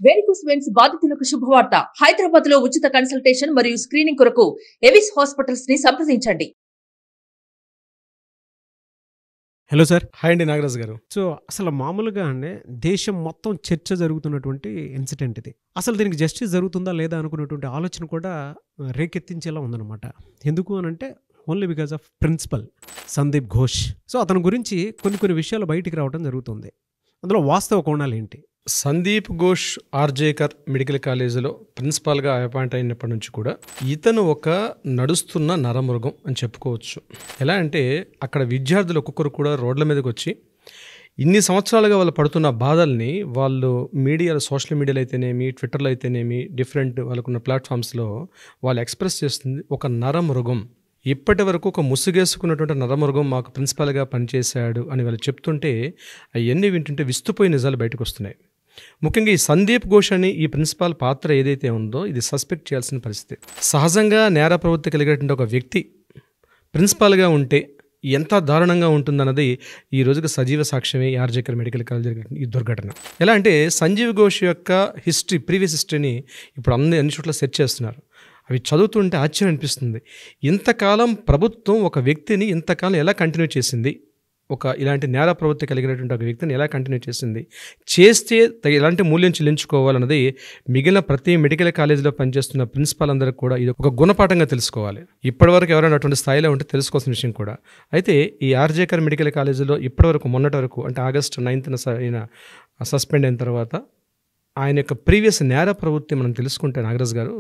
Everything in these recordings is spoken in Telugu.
వేరికోస్ వెయిన్స్ బాధితులకు శుభవార్త. హైదరాబాద్ లో ఉచిత కన్సల్టేషన్ మరియు స్క్రీనింగ్ కొరకు ఎవిస్ హాస్పిటల్స్ ని సంప్రదించండి. Hello sir. హాయ్ అండి నాగరాజు గారు. సో అసలు మామూలుగా అండి దేశం మొత్తం చర్చ జరుగుతున్నటువంటి ఇన్సిడెంట్ ఇది. అసలు దీనికి జస్టిస్ జరుగుతుందా లేదా అనుకున్నటువంటి ఆలోచన కూడా రేకెత్తించేలా ఉందన్నమాట. ఎందుకు అనంటే only because of principal Sandeep Ghosh. So అతని గురించి కొన్ని విషయాలు బయటికి రావడం జరుగుతుంది. అందులో వాస్తవ కోణాలు ఏంటి? సందీప్ ఘోష్ ఆర్జేకర్ మెడికల్ కాలేజీలో ప్రిన్సిపాల్గా అపాయింట్ అయినప్పటి నుంచి కూడా ఇతను ఒక నడుస్తున్న నరమృగం అని చెప్పుకోవచ్చు. ఎలా అంటే అక్కడ విద్యార్థులు ఒక్కొక్కరు కూడా రోడ్ల మీదకి వచ్చి ఇన్ని సంవత్సరాలుగా వాళ్ళు పడుతున్న బాధల్ని వాళ్ళు మీడియాలో, సోషల్ మీడియాలో అయితేనేమి, ట్విట్టర్లో అయితేనేమి, డిఫరెంట్ వాళ్ళకున్న ప్లాట్ఫామ్స్లో వాళ్ళు ఎక్స్ప్రెస్ చేస్తుంది ఒక నరమృగం. ఇప్పటి వరకు ఒక ముసుగేసుకున్నటువంటి నరమృగం మాకు ప్రిన్సిపాల్గా పనిచేశాడు అని వాళ్ళు చెప్తుంటే అవన్నీ వింటుంటే విస్తుపోయి నిజాలు బయటకు వస్తున్నాయి. ముఖ్యంగా ఈ సందీప్ ఘోష్ అని ఈ ప్రిన్సిపాల్ పాత్ర ఏదైతే ఉందో ఇది సస్పెక్ట్ చేయాల్సిన పరిస్థితి. సహజంగా నేర ప్రవృత్తి కలిగేటువంటి ఒక వ్యక్తి ప్రిన్సిపాల్గా ఉంటే ఎంత దారుణంగా ఉంటుందన్నది ఈ రోజుకి సజీవ సాక్ష్యమే ఈ ఆర్జేకర్ మెడికల్ కాలేజ్ జరిగిన ఈ దుర్ఘటన. ఎలా అంటే సంజీవ్ ఘోష్ యొక్క ప్రీవియస్ హిస్టరీని ఇప్పుడు అన్ని చోట్ల సెర్చ్ చేస్తున్నారు. అవి చదువుతుంటే ఆశ్చర్యం అనిపిస్తుంది. ఇంతకాలం ప్రభుత్వం ఒక వ్యక్తిని ఇంతకాలం ఎలా కంటిన్యూ చేసింది, ఇలాంటి నేర ప్రవృత్తి కలిగినటువంటి ఒక వ్యక్తిని ఎలా కంటిన్యూ చేస్తే ఎలాంటి మూల్యం చెల్లించుకోవాలన్నది మిగిలిన ప్రతి మెడికల్ కాలేజీలో పనిచేస్తున్న ప్రిన్సిపాల్ అందరికీ కూడా ఇది ఒక గుణపాఠంగా తెలుసుకోవాలి. ఇప్పటివరకు ఎవరైనా అటువంటి స్థాయిలో ఉంటే తెలుసుకోవాల్సిన విషయం కూడా. అయితే ఈ ఆర్జేకర్ మెడికల్ కాలేజీలో ఇప్పటివరకు మొన్నటి వరకు అంటే ఆగస్టు 9న ఆయన సస్పెండ్ అయిన తర్వాత ఆయన యొక్క ప్రీవియస్ నేర ప్రవృత్తి మనం తెలుసుకుంటే నాగరాజు గారు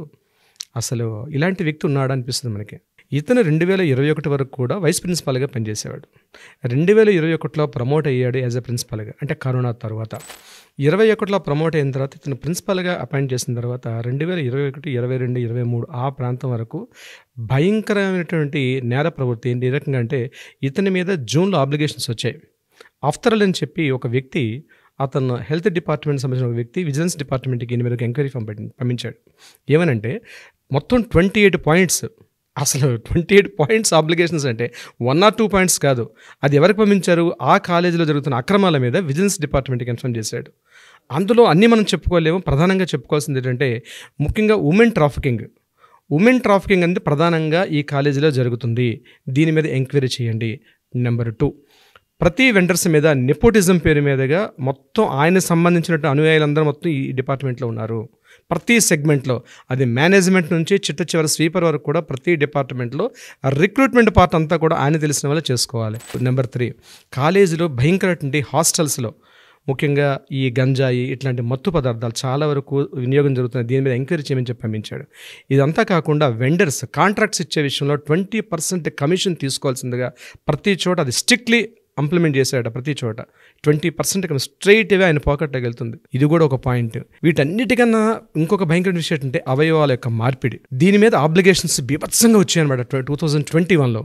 అసలు ఇలాంటి వ్యక్తి ఉన్నాడా అనిపిస్తుంది మనకి. ఇతను 2021 వరకు కూడా వైస్ ప్రిన్సిపాల్గా పనిచేసేవాడు. 2021లో ప్రమోట్ అయ్యాడు యాజ్ ఎ ప్రిన్సిపాల్గా, అంటే కరోనా తర్వాత. 21లో ప్రమోట్ అయిన తర్వాత ఇతను ప్రిన్సిపాల్గా అపాయింట్ చేసిన తర్వాత 2021, 22, 23 ఆ ప్రాంతం వరకు భయంకరమైనటువంటి నేర ప్రవృత్తి. ఏ రకంగా అంటే ఇతని మీద జూన్లో అబ్లిగేషన్స్ వచ్చాయి. ఆఫ్టర్ ఆల్ అని చెప్పి ఒక వ్యక్తి, అతను హెల్త్ డిపార్ట్మెంట్ సంబంధించిన ఒక వ్యక్తి విజిలెన్స్ డిపార్ట్మెంట్కి ఈయన మీద ఎంక్వైరీ ఫామ్ పంపించాడు. ఏమనంటే మొత్తం 28 పాయింట్స్, అసలు 28 పాయింట్స్ అబ్లిగేషన్స్ అంటే 1 or 2 పాయింట్స్ కాదు. అది ఎవరికి పంపించారు? ఆ కాలేజీలో జరుగుతున్న అక్రమాల మీద విజిలెన్స్ డిపార్ట్మెంట్కి ఇన్ఫార్మ్ చేశాడు. అందులో అన్నీ మనం చెప్పుకోలేము. ప్రధానంగా చెప్పుకోవాల్సింది ఏంటంటే ముఖ్యంగా ఉమెన్ ట్రాఫికింగ్ అనేది ప్రధానంగా ఈ కాలేజీలో జరుగుతుంది. దీని మీద ఎంక్వైరీ చేయండి. నెంబర్ 2, ప్రతి వెండర్స్ మీద నెపోటిజం పేరు మీదుగా మొత్తం ఆయన సంబంధించినట్టు అనుయాయులందరూ మొత్తం ఈ డిపార్ట్మెంట్లో ఉన్నారు. ప్రతి సెగ్మెంట్లో, అది మేనేజ్మెంట్ నుంచి చివరి స్వీపర్ వరకు కూడా ప్రతి డిపార్ట్మెంట్లో రిక్రూట్మెంట్ పార్ట్ అంతా కూడా ఆయన తెలిసిన వాళ్ళు చేసుకోవాలి. నెంబర్ 3, కాలేజీలో భయంకరటువంటి హాస్టల్స్లో ముఖ్యంగా ఈ గంజాయి ఇట్లాంటి మత్తు పదార్థాలు చాలా వరకు వినియోగం జరుగుతుంది. దీని మీద ఎంక్వైరీ చేయమని చెప్పి పంపించాడు. ఇదంతా కాకుండా వెండర్స్ కాంట్రాక్ట్స్ ఇచ్చే విషయంలో 20% కమిషన్ తీసుకోవాల్సిందిగా ప్రతి చోట అది స్ట్రిక్ట్లీ ఇంప్లిమెంట్ చేశాడు. ప్రతి చోట 20% స్ట్రైట్గా ఆయన పాకెట్లోకి వెళ్తుంది. ఇది కూడా ఒక పాయింట్. వీటన్నిటికన్నా ఇంకొక భయంకర విషయం ఏంటంటే అవయవాల యొక్క మార్పిడి. దీని మీద ఆబ్లిగేషన్స్ బీభత్సంగా వచ్చాయన్నమాట. 2021లో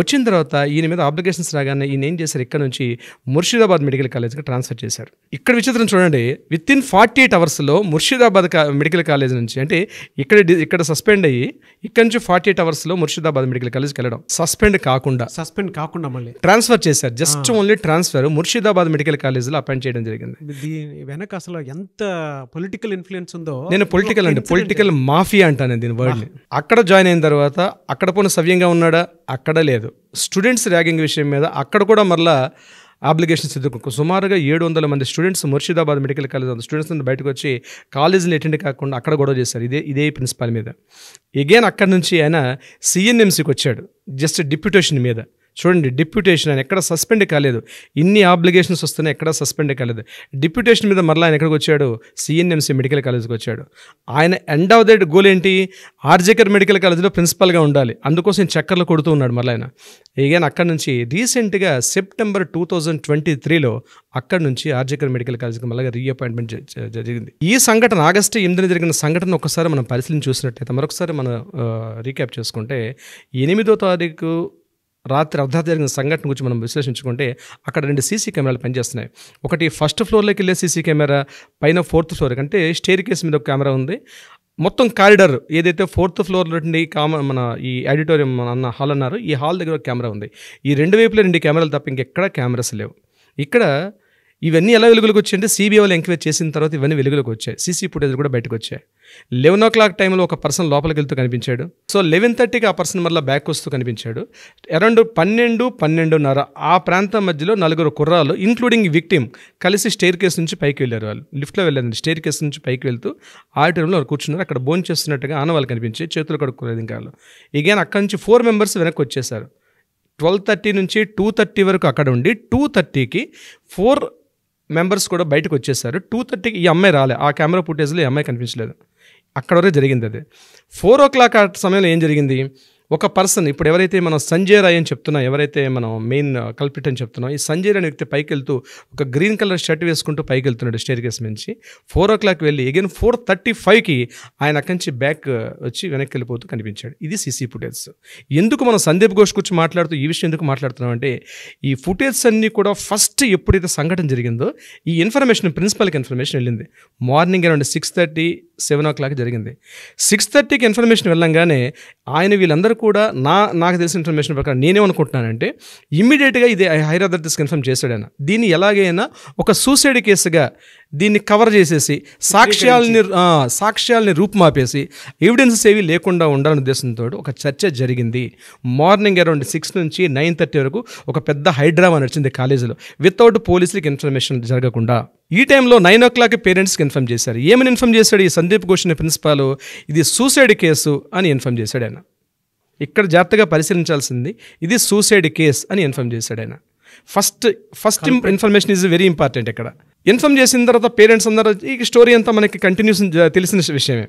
వచ్చిన తర్వాత ఈయన మీద ఆబ్లిగేషన్స్ రాగానే ఈయన ఏం చేశారు, ఇక్కడ నుంచి ముర్షిదాబాద్ మెడికల్ కాలేజ్కి ట్రాన్స్ఫర్ చేశారు. ఇక్కడ విచిత్రం చూడండి, వితిన్ 48 అవర్స్లో ముర్షిదాబాద్ మెడికల్ కాలేజ్ నుంచి, అంటే ఇక్కడ సస్పెండ్ అయ్యి ఇక్కడ నుంచి 48 అవర్స్లో ముర్షిదాబాద్ మెడికల్ కాలేజ్కి వెళ్ళడం, సస్పెండ్ కాకుండా మళ్ళీ ట్రాన్స్ఫర్ చేశారు. Just only transfer Murshidabad medical కాలేజీలో అపాయింట్ చేయడం జరిగింది. దీని వెనక అసలు ఎంత పొలిటికల్ ఇన్ఫ్లుయెన్స్ ఉందో, నేను పొలిటికల్ మాఫియా అంటాను దీని వర్డ్ని. అక్కడ జాయిన్ అయిన తర్వాత అక్కడ పోనీ సవ్యంగా ఉన్నాడా? అక్కడ లేదు. స్టూడెంట్స్ ర్యాగింగ్ విషయం మీద అక్కడ కూడా మరలా అప్లికేషన్స్ ఎదుర్కొ సుమారుగా 700 మంది students Murshidabad medical college students నుండి బయటకు వచ్చి కాలేజీని అటెండ్ కాకుండా అక్కడ గొడవ చేశారు ఇదే ప్రిన్సిపాల్ మీద. ఎగైన్ అక్కడ నుంచి ఆయన సిఎన్ఎంసీకి వచ్చాడు జస్ట్ డిప్యూటేషన్ మీద. చూడండి, డిప్యూటేషన్ ఆయన ఎక్కడ సస్పెండ్ కాలేదు. ఇన్ని ఆబ్లిగేషన్స్ వస్తున్నాయి, ఎక్కడ సస్పెండ్ కాలేదు. డిప్యూటేషన్ మీద మరలా ఆయన ఎక్కడికి వచ్చాడు? సిఎన్ఎంసీ మెడికల్ కాలేజ్కి వచ్చాడు. ఆయన ఎండ్ ఆఫ్ ద గోల్ ఏంటి? ఆర్జేకర్ మెడికల్ కాలేజ్లో ప్రిన్సిపల్గా ఉండాలి. అందుకోసం చక్కర్లు కొడుతూ ఉన్నాడు మరలా ఆయన. ఎగైన్ అక్కడ నుంచి రీసెంట్గా సెప్టెంబర్ 2023లో అక్కడ నుంచి ఆర్జేకర్ మెడికల్ కాలేజ్కి మళ్ళీ రీఅపాయింట్మెంట్ జరిగింది. ఈ సంఘటన ఆగస్టు 8న జరిగిన సంఘటన ఒకసారి మనం పరిశీలన చూసినట్లయితే, మరొకసారి మనం రీక్యాప్ చేసుకుంటే 8వ తారీఖు రాత్రి అర్ధరాత్రి జరిగిన సంఘటన గురించి మనం విశ్లేషించుకుంటే అక్కడ 2 సీసీ కెమెరాలు పనిచేస్తున్నాయి. ఒకటి ఫస్ట్ ఫ్లోర్లోకి వెళ్ళే సీసీ కెమెరా, పైన 4th ఫ్లోర్ అంటే స్టేర్ కేస్ మీద ఒక కెమెరా ఉంది. మొత్తం కారిడార్ ఏదైతే 4th ఫ్లోర్లో నుండి మన ఈ ఆడిటోరియం అన్న హాల్ అన్నారు, ఈ హాల్ దగ్గర ఒక కెమెరా ఉంది. ఈ 2 వైపులో 2 కెమెరాలు తప్ప ఇంకెక్కడ కెమెరాస్ లేవు. ఇక్కడ ఇవన్నీ ఎలా వెలుగులోకి వచ్చాయంటే సిబిఐ వాళ్ళు ఎంక్వైరీ చేసిన తర్వాత ఇవన్నీ వెలుగులోకి వచ్చాయి. సీసీ ఫుటేజ్ కూడా బయటకు వచ్చాయి. 11 o'clock టైంలో ఒక పర్సన్ లోపలికి వెళ్తూ కనిపించాడు. సో 11:30కి ఆ పర్సన్ మళ్ళీ బ్యాక్ వస్తూ కనిపించాడు. అరౌండ్ 12-12:30 ఆ ప్రాంతం మధ్యలో 4 కుర్రాలు ఇంక్లూడింగ్ విక్టిమ్ కలిసి స్టేర్ కేస్ నుంచి పైకి వెళ్ళారు. వాళ్ళు లిఫ్ట్లో వెళ్ళారు. స్టేర్ కేస్ నుంచి పైకి వెళ్తూ ఆడిటోరియంలో వాళ్ళు కూర్చున్నారు. అక్కడ భోజనం చేస్తున్నట్టుగా ఆనవాళ్ళు కనిపించి చేతులు కడుక్కోలేదు ఇంకా వాళ్ళు. ఇగైన్ అక్కడి నుంచి 4 members వెనక్కి వచ్చేసారు. 12:30 నుంచి 2:30 వరకు అక్కడ ఉండి 2:30కి 4 members కూడా బయటకు వచ్చేసారు. 2:30కి ఈ అమ్మాయి రాలే. ఆ కెమెరా ఫుటేజ్లో ఈ అమ్మాయి కనిపించలేదు. అక్కడ వరకు జరిగింది అది. 4 o'clock ఆ సమయంలో ఏం జరిగింది, ఒక పర్సన్ ఇప్పుడు ఎవరైతే మనం సంజయ్ రాయ్ అని చెప్తున్నాం, ఎవరైతే మనం మెయిన్ కల్పిట్ అని చెప్తున్నాం, ఈ సంజయ్ అనే వ్యక్తి పైకి వెళ్తూ ఒక గ్రీన్ కలర్ షర్ట్ వేసుకుంటూ పైకి వెళ్తున్నాడు స్టేర్ కేస్ నుంచి. 4 o'clock వెళ్ళి అగైన్ 4:35కి ఆయన అక్కడి నుంచి బ్యాక్ వచ్చి వెనక్కి వెళ్ళిపోతూ కనిపించాడు. ఇది సీసీ ఫుటేజ్. ఎందుకు మనం సందీప్ ఘోష్ గురించి మాట్లాడుతూ ఈ విషయం ఎందుకు మాట్లాడుతున్నాం అంటే, ఈ ఫుటేజ్ అన్నీ కూడా ఫస్ట్ ఎప్పుడైతే సంఘటన జరిగిందో ఈ ఇన్ఫర్మేషన్ ప్రిన్సిపల్కి ఇన్ఫర్మేషన్ వెళ్ళింది. మార్నింగ్ అరౌండ్ 6:30, 7 o'clock జరిగింది. 6:30కి ఇన్ఫర్మేషన్ వెళ్ళంగానే ఆయన వీళ్ళందరూ కూడా నాకు తెలిసిన ఇన్ఫర్మేషన్ ప్రకారం నేనేమనుకుంటున్నానంటే ఇమ్మీడియట్గా ఇది హైదరాబాద్ కన్ఫర్మ్ చేశాడు ఆయన. దీన్ని ఎలాగైనా ఒక సూసైడ్ కేసుగా దీన్ని కవర్ చేసేసి సాక్ష్యాలని రూపుమాపేసి ఎవిడెన్సెస్ ఏవి లేకుండా ఉండాలనే ఉద్దేశంతో ఒక చర్చ జరిగింది. మార్నింగ్ అరౌండ్ 6 నుంచి 9:30 వరకు ఒక పెద్ద హైడ్రామా నడిచింది కాలేజీలో వితౌట్ పోలీసులకి ఇన్ఫర్మేషన్ జరగకుండా. ఈ టైంలో 9 o'clock పేరెంట్స్కి ఇన్ఫర్మ్ చేశారు. ఏమని ఇన్ఫర్మ్ చేశాడు ఈ సందీప్ ఘోష్ అనే ప్రిన్సిపాల్, ఇది సూసైడ్ కేసు అని ఇన్ఫర్మ్ చేశాడు ఆయన. ఇక్కడ జాగ్రత్తగా పరిశీలించాల్సింది, ఇది సూసైడ్ కేస్ అని ఇన్ఫర్మ్ చేశాడు ఆయన. First information is very important. ఇక్కడ ఇన్ఫర్మ్ చేసిన తర్వాత పేరెంట్స్ అందరూ ఈ స్టోరీ అంతా మనకి కంటిన్యూస్ తెలిసిన విషయమే.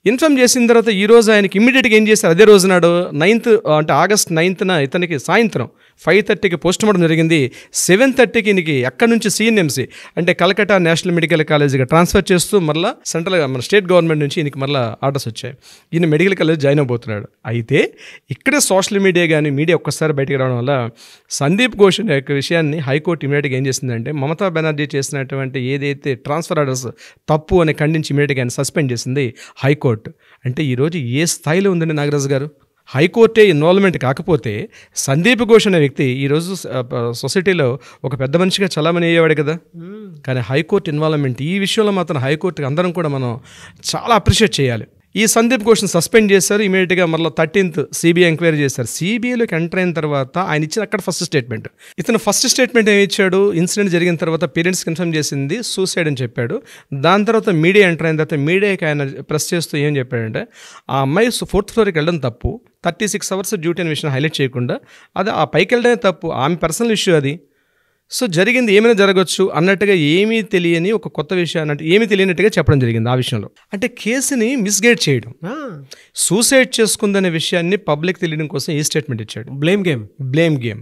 ఇన్ఫర్మ్ చేసిన తర్వాత ఈరోజు ఆయనకి ఇమ్మీడియట్గా ఏం చేశారు, అదే రోజు నాడు 9th అంటే August 9th ఇతనికి సాయంత్రం 5:30కి పోస్ట్ మార్టం జరిగింది. 7:30కి ఈయనకి అక్కడి నుంచి సిఎన్ఎంసి అంటే కలకట్టా నేషనల్ మెడికల్ కాలేజీగా ట్రాన్స్ఫర్ చేస్తూ మళ్ళీ మన స్టేట్ గవర్నమెంట్ నుంచి ఈయనకి మళ్ళీ ఆర్డర్స్ వచ్చాయి. ఈయన మెడికల్ కాలేజ్ జాయిన్ అవబోతున్నాడు. అయితే ఇక్కడే సోషల్ మీడియా కానీ మీడియా ఒక్కసారి బయటకు రావడం వల్ల సందీప్ ఘోష్ యొక్క విషయాన్ని హైకోర్టు ఇమీడియట్గా ఏం చేసిందంటే, మమతా బెనర్జీ చేసినటువంటి ఏదైతే ట్రాన్స్ఫర్ ఆర్డర్స్ తప్పు అని ఖండించి ఇమీడియట్గా ఆయన సస్పెండ్ చేసింది హైకోర్టు. అంటే ఈరోజు ఏ స్థాయిలో ఉందండి నాగరాజు గారు. హైకోర్టే ఇన్వాల్వ్మెంట్ కాకపోతే సందీప్ ఘోష్ అనే వ్యక్తి ఈరోజు సొసైటీలో ఒక పెద్ద మనిషిగా చలామణి అయ్యేవాడు కదా. కానీ హైకోర్టు ఇన్వాల్వ్మెంట్ ఈ విషయంలో మాత్రం హైకోర్టుకి అందరం కూడా మనం చాలా అప్రిషియేట్ చేయాలి. ఈ సందీప్ ఘోష్ని సస్పెండ్ చేశారు. ఇమీడియట్గా మళ్ళీ 13th సిబిఐ ఎంక్వైరీ చేశారు. సిబిఐలోకి ఎంటర్ అయిన తర్వాత ఆయన ఇచ్చిన అక్కడ ఫస్ట్ స్టేట్మెంట్, ఇతను ఫస్ట్ స్టేట్మెంట్ ఏమి ఇచ్చాడు, ఇన్సిడెంట్ జరిగిన తర్వాత పేరెంట్స్కి ఇన్ఫర్మ్ చేసింది సూసైడ్ అని చెప్పాడు. దాని తర్వాత మీడియా ఎంటర్ అయిన తర్వాత మీడియాకి ఆయన ప్రెస్ చేస్తూ ఏం చెప్పాడంటే, ఆ అమ్మాయి 4th floorకి వెళ్ళడం తప్పు, 36 hours డ్యూటీ అనే విషయం హైలైట్ చేయకుండా అది ఆ పైకి వెళ్ళడమే తప్పు, ఆమె పర్సనల్ ఇష్యూ అది. సో జరిగింది ఏమైనా జరగచ్చు అన్నట్టుగా ఏమీ తెలియని ఒక కొత్త విషయాన్ని అంటే ఏమీ తెలియనట్టుగా చెప్పడం జరిగింది ఆ విషయంలో. అంటే కేసుని మిస్గైడ్ చేయడం, సూసైడ్ చేసుకుందనే విషయాన్ని పబ్లిక్ తెలియడం కోసం ఈ స్టేట్మెంట్ ఇచ్చాడు. బ్లేమ్ గేమ్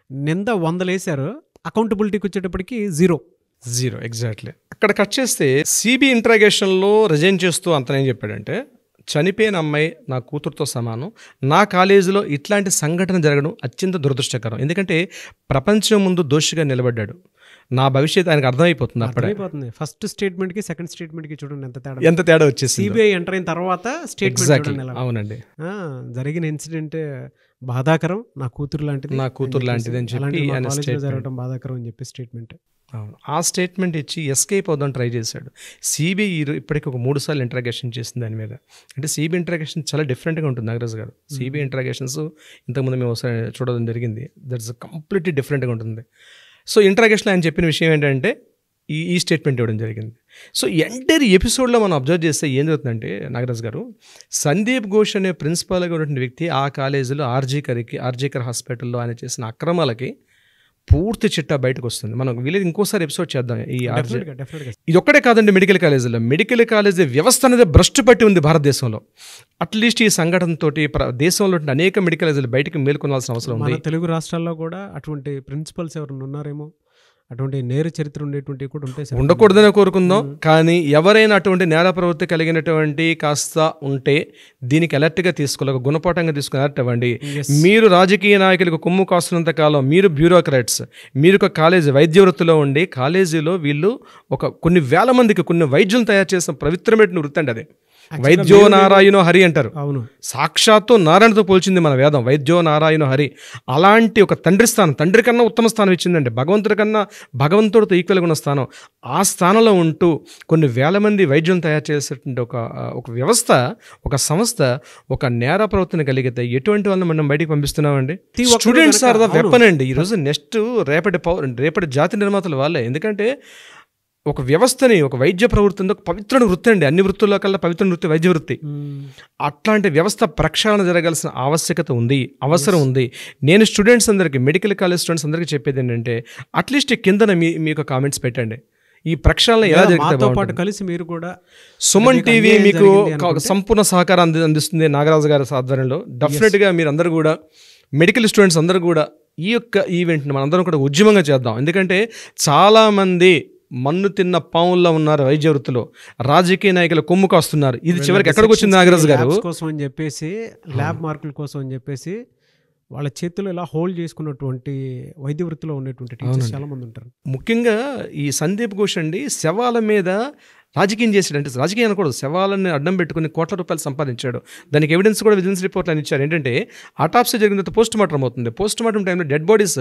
నింద 100 వేశారు, అకౌంటబిలిటీకి వచ్చేటప్పటికి 0 ఎగ్జాక్ట్లీ. అక్కడ కట్ చేస్తే సిబి ఇంట్రాగేషన్లో రిజైన్ చేస్తూ అంతనేం చెప్పాడంటే, చనిపోయిన అమ్మాయి నా కూతురుతో సమానం, నా కాలేజీలో ఇట్లాంటి సంఘటన జరగడం అత్యంత దురదృష్టకరం, ఎందుకంటే ప్రపంచం ముందు దోషిగా నిలబడ్డాడు, నా భవిష్యత్తు ఆయనకు అర్థమైపోతుంది. అప్పుడే ఫస్ట్ స్టేట్మెంట్కి సెకండ్ స్టేట్మెంట్కి చూడండి ఎంత తేడా వచ్చేసి. సిబిఐ ఎంటర్ అయిన తర్వాత స్టేట్మెంట్. అవునండి, జరిగిన ఇన్సిడెంట్ బాధాకరం, నా కూతురు లాంటిది అని చెప్పి జరగడం బాధాకరం అని చెప్పి స్టేట్మెంట్. అవును, ఆ స్టేట్మెంట్ ఇచ్చి ఎస్కేప్ అవుదాం ట్రై చేశాడు. సిబిఐ ఇప్పటికి ఒక 3 సార్లు ఇంట్రాగేషన్ చేసింది దాని మీద. అంటే సిబిఐ ఇంట్రాగేషన్ చాలా డిఫరెంట్గా ఉంటుంది నాగరాజు గారు. సిబిఐ ఇంట్రాగేషన్స్ ఇంతకుముందు మేము ఒకసారి చూడడం జరిగింది, దట్స్ కంప్లీట్లీ డిఫరెంట్గా ఉంటుంది. సో ఇంట్రాగేషన్లో ఆయన చెప్పిన విషయం ఏంటంటే ఈ స్టేట్మెంట్ ఇవ్వడం జరిగింది. సో ఎంటైర్ ఎపిసోడ్లో మనం అబ్జర్వ్ చేస్తే ఏం జరుగుతుందంటే నాగరాజు గారు, సందీప్ ఘోష్ అనే ప్రిన్సిపాల్గా ఉన్నటువంటి వ్యక్తి ఆ కాలేజీలో ఆర్జీకర్ హాస్పిటల్లో ఆయన చేసిన అక్రమాలకి పూర్తి చిట్టా బయటకు వస్తుంది. మనం వీలేదు ఇంకోసారి ఎపిసోడ్ చేద్దాం. ఇది ఒక్కడే కాదండి, మెడికల్ కాలేజీ వ్యవస్థ అనేది భ్రష్టు పట్టి ఉంది భారతదేశంలో. అట్లీస్ట్ ఈ సంఘటనతో దేశంలో అనేక మెడికల్ కాలేజీలు బయటకు మేల్కొనాల్సిన అవసరం ఉంది. తెలుగు రాష్ట్రాల్లో కూడా అటువంటి ప్రిన్సిపల్స్ ఎవరైనా ఉన్నారేమో, అటువంటి నేర చరిత్ర ఉండేటువంటివి కూడా ఉంటాయి. ఉండకూడదనే కోరుకుందాం. కానీ ఎవరైనా అటువంటి నేర ప్రవృత్తి కలిగినటువంటి కాస్త ఉంటే దీనికి అలర్ట్గా తీసుకోవాలి, ఒక గుణపాఠంగా తీసుకుని అలర్ట్ అవ్వండి. మీరు రాజకీయ నాయకులకు కొమ్ము కాస్తున్నంత కాలం, మీరు బ్యూరోక్రాట్స్, మీరు ఒక కాలేజీ వైద్య వృత్తిలో ఉండి కాలేజీలో వీళ్ళు కొన్ని వేల మందికి కొన్ని వైద్యులను తయారు చేసిన పవిత్రమైన వృత్తి అండి అది. వైద్యో నారాయణో హరి అంటారు. అవును, సాక్షాత్తు నారాయణతో పోల్చింది మన వేదం, వైద్యో నారాయణో హరి. అలాంటి ఒక తండ్రి కన్నా ఉత్తమ స్థానం ఇచ్చిందండి. భగవంతుడి కన్నా భగవంతుడితో ఈక్వల్గా ఉన్న స్థానం. ఆ స్థానంలో ఉంటూ కొన్ని వేల మంది వైద్యం తయారు చేసేటువంటి ఒక వ్యవస్థ, ఒక సంస్థ ఒక నేర ప్రవర్తన కలిగితే ఎటువంటి వాళ్ళని మనం బయటికి పంపిస్తున్నామండి? స్టూడెంట్స్ ఆర్ ద వెపన్ అండి. ఈరోజు నెక్స్ట్ రేపటి జాతి నిర్మాతలు వాళ్ళే. ఎందుకంటే ఒక వ్యవస్థని, ఒక వైద్య ప్రవృత్తి ఒక పవిత్ర వృత్తి అండి. అన్ని వృత్తుల్లో కల్లా పవిత్ర వృత్తి వైద్య వృత్తి. అట్లాంటి వ్యవస్థ ప్రక్షాళన జరగాల్సిన ఆవశ్యకత ఉంది, అవసరం ఉంది. నేను స్టూడెంట్స్ అందరికీ, మెడికల్ కాలేజ్ స్టూడెంట్స్ అందరికీ చెప్పేది ఏంటంటే అట్లీస్ట్ కిందన మీకు కామెంట్స్ పెట్టండి. ఈ ప్రక్షాళన ఎలా జరుగుతుంది కలిసి మీరు కూడా సుమన్ టీవీ మీకు సంపూర్ణ సహకారం అందిస్తుంది నాగరాజు గారి ఆధ్వర్యంలో. డెఫినెట్గా మీరు అందరూ కూడా, మెడికల్ స్టూడెంట్స్ అందరూ కూడా ఈ యొక్క ఈవెంట్ని మనందరం కూడా ఉద్యమంగా చేద్దాం. ఎందుకంటే చాలామంది మన్ను తిన్న పావుల్లో ఉన్నారు వైద్య వృత్తిలో, రాజకీయ నాయకులు కొమ్ము కాస్తున్నారు. ఇది చివరికి ఎక్కడికి వచ్చింది నాగరాజు గారు? కోసం అని చెప్పేసి, ల్యాబ్ మార్కుల కోసం అని చెప్పేసి వాళ్ళ చేతులు ఇలా హోల్డ్ చేసుకున్నటువంటి వైద్య వృత్తిలో ఉన్నటువంటి టీచర్స్ చాలా మంది ఉంటారు. ముఖ్యంగా ఈ సందీప్ ఘోష్ అండి శవాల మీద రాజకీయం చేశాడు. అంటే రాజకీయం అనకూడదు, శవాలని అడ్డం పెట్టుకుని కోట్ల రూపాయలు సంపాదించాడు. దానికి ఎవిడెన్స్ కూడా విజిలెన్స్ రిపోర్ట్లు అని ఇచ్చారు. ఏంటంటే ఆటాప్సీ జరిగిన తర్వాత పోస్ట్ మార్టం అవుతుంది. పోస్ట్ మార్టం టైంలో డెడ్ బాడీస్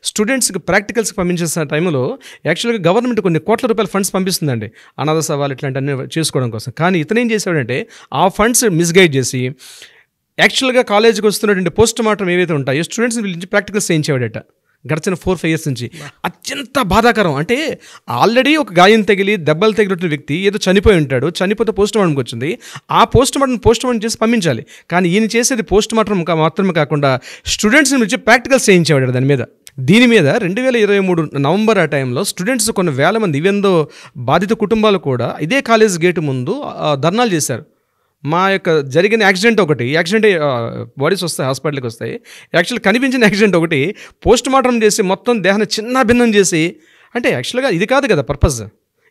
స్టూడెంట్స్కి ప్రాక్టికల్స్కి పంపించేసిన టైంలో యాక్చువల్గా గవర్నమెంట్ కొన్ని కోట్ల రూపాయల ఫండ్స్ పంపిస్తుందండి అనాథ సవాలు ఇట్లాంటివన్నీ చేసుకోవడం కోసం. కానీ ఇతను ఏం చేశాడంటే ఆ ఫండ్స్ మిస్గైడ్ చేసి యాక్చువల్గా కాలేజీకి వస్తున్నటువంటి పోస్ట్ మార్టం ఏవైతే ఉంటాయో స్టూడెంట్స్ని పిలిచి ప్రాక్టికల్స్ చేయించేవాడట గడిచిన 4-5 years నుంచి. అత్యంత బాధాకరం. అంటే ఆల్రెడీ ఒక గాయం తగిలి దెబ్బలు తగిలిన వ్యక్తి ఏదో చనిపోయి ఉంటాడు, చనిపోతే పోస్ట్ మార్టంకి వచ్చింది. ఆ పోస్ట్ మార్టం చేసి పంపించాలి. కానీ ఈయన చేసేది పోస్ట్ మార్టం మాత్రమే కాకుండా స్టూడెంట్స్ని పిలిచి ప్రాక్టికల్స్ చేయించేవాడు దాని మీద. దీని మీద 2023 నవంబర్ ఆ టైంలో స్టూడెంట్స్ కొన్ని వేల మంది, ఈవెందో బాధిత కుటుంబాలు కూడా ఇదే కాలేజ్ గేటు ముందు ధర్నాలు చేశారు. మా యొక్క జరిగిన యాక్సిడెంట్ బాడీస్ వస్తాయి, హాస్పిటల్కి వస్తాయి. యాక్చువల్గా కనిపించిన యాక్సిడెంట్ ఒకటి పోస్ట్ మార్టం చేసి మొత్తం దేహాన్ని చిన్న భిన్నం చేసి, అంటే యాక్చువల్గా ఇది కాదు కదా పర్పస్.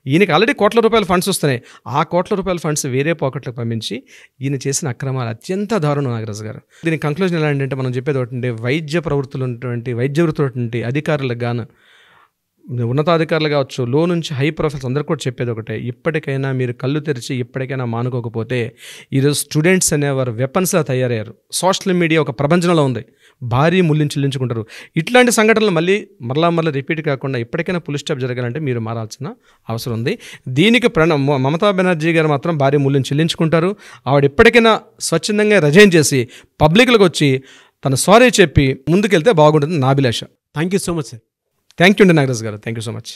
ఈయనకి ఆల్రెడీ కోట్ల రూపాయల ఫండ్స్ వస్తున్నాయి. ఆ కోట్ల రూపాయల ఫండ్స్ వేరే పాకెట్లకు పంపించి ఈయన చేసిన అక్రమాలు అత్యంత దారుణం నాగరాజు గారు. దీని కంక్లూజన్ ఎలా అంటే మనం చెప్పేది ఒకటి, వైద్య ప్రవృత్తులు ఉన్నటువంటి వైద్య వృత్తులు అధికారులకు గాను, ఉన్నతాధికారులు కావచ్చు, లో నుంచి హై ప్రొఫైల్స్ అందరూ కూడా చెప్పేది ఒకటే, ఇప్పటికైనా మీరు కళ్ళు తెరిచి ఇప్పటికైనా మానుకోకపోతే ఈరోజు స్టూడెంట్స్ అనేవారు వెపన్స్గా తయారయ్యారు. సోషల్ మీడియా ఒక ప్రపంచంలో ఉంది, భారీ మూల్యం చెల్లించుకుంటారు. ఇట్లాంటి సంఘటనలు మరలా రిపీట్ కాకుండా ఇప్పటికైనా ఫుల్ స్టాప్ జరగాలంటే మీరు మారాల్సిన అవసరం ఉంది. దీనికి మమతా బెనర్జీ గారు మాత్రం భారీ మూల్యం చెల్లించుకుంటారు. ఆవిడ ఇప్పటికైనా స్వచ్ఛందంగా రిజైన్ చేసి పబ్లిక్లోకి వచ్చి తన సారీ చెప్పి ముందుకెళ్తే బాగుంటుంది నా అభిలాష. Thank you so much sir. Thank you అండి నాగరాజు గారు. Thank you so much.